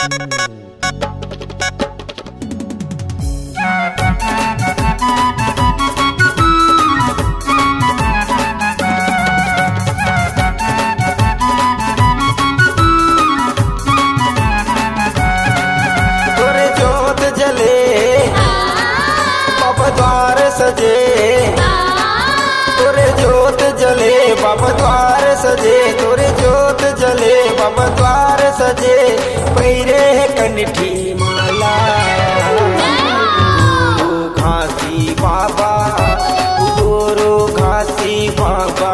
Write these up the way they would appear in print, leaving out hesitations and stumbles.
तोरे जोत जले बाबा द्वार सजे, तोरे जोत जले बाबा द्वार सजे। पैरे है कंठी माला गुरु घासी बाबा, गुरु घासी बाबा।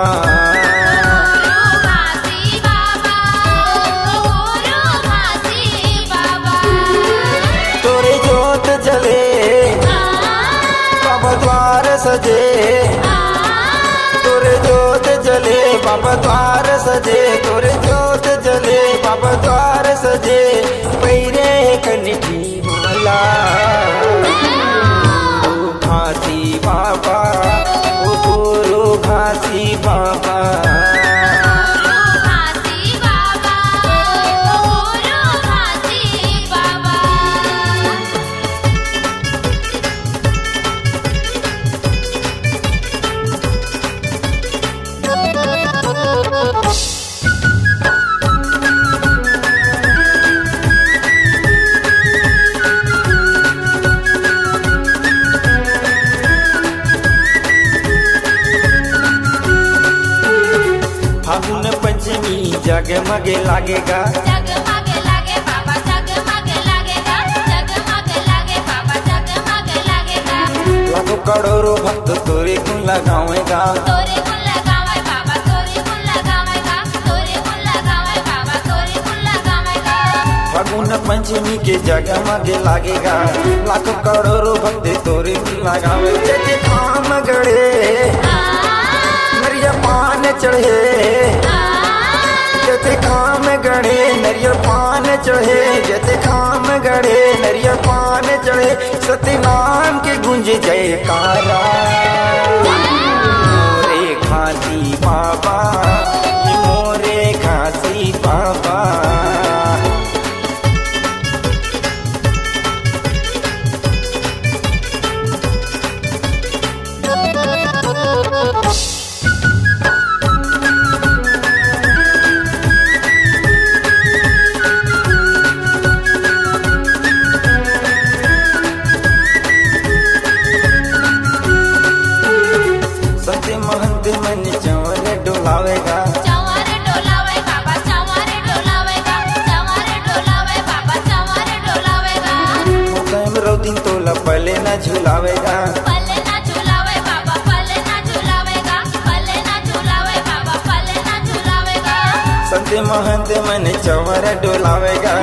तोरे जोत जले बाबा द्वार सजे, तोरे जोत जले बाबा द्वार सजे, तोरे जोत जले बाबा द्वार सजे। पैरे कंठी माला गुरु घासी बाबा, गुरु घासी बाबा। फागुन पंचमी जगमग लागेगा, जगमग लागे बाबा, जगमग लागेगा, जगमग लागे बाबा, जगमग लागेगा। लाखों करोड़ों भक्त तोरे गुण लगावेगा, तोरे गुण लगावे बाबा, तोरे गुण लगावेगा, तोरे गुण लगावे बाबा, तोरे गुण लगावेगा। फागुन पंचमी के जगमग लागेगा, लाखों करोड़ों भक्त तोरे गुण लगावे। जैसे खाम गड़े नरिया पान चढ़े, जैसे खाम गड़े नरिया पान चढ़े, जैसे खाम गड़े नरिया पान चढ़े। सतनाम के गुंज जयकारा मोरे घासी बाबा, मोरे घासी बाबा। महंत मन चंवर डोलावेगा, चंवर डोलावे बाबा, चंवर डोलावेगा, चंवर डोलावे बाबा, चंवर डोलावेगा। मुकम रोदिन तोला पले न झुलावेगा, पले ना झुलावे बाबा, पले ना झुलावेगा, पले ना झुलावे बाबा, पले ना झुलावेगा। संत महंत मन चंवर डोलावेगा,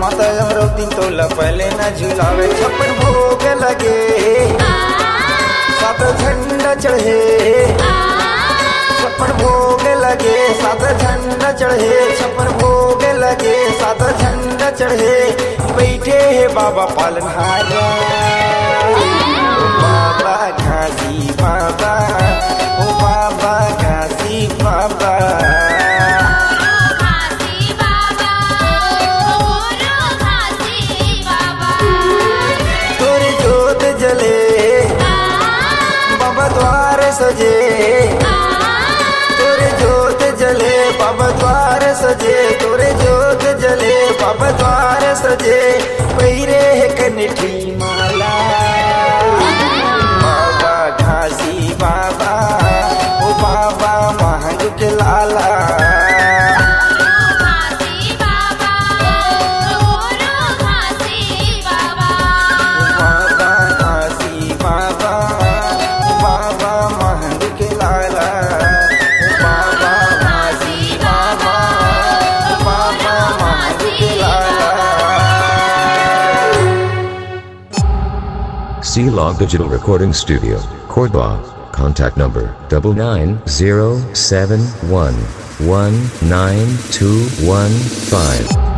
माता रोदिन तोला पले न झुलावे। छप्पन भोग लगे सात झंडा चढ़े, छप्पन भोग लगे सात झंडा चढ़े, छप्पन भोग लगे सात झंडा चढ़े। बैठे है बाबा पालनहारा बाबा घासी बाबा, ओ बाबा घासी बाबा। तोरे जोत जले बाबा द्वार सजे, तोरे जोत जले बाबा द्वार सजे, तोरे जोत जले बाबा द्वार सजे। पैरे है कंठी माला बाबा घासी बाबा, ओ बाबा महंग के लाला। C-Log Digital Recording Studio, Cordoba. Contact number 99071192115.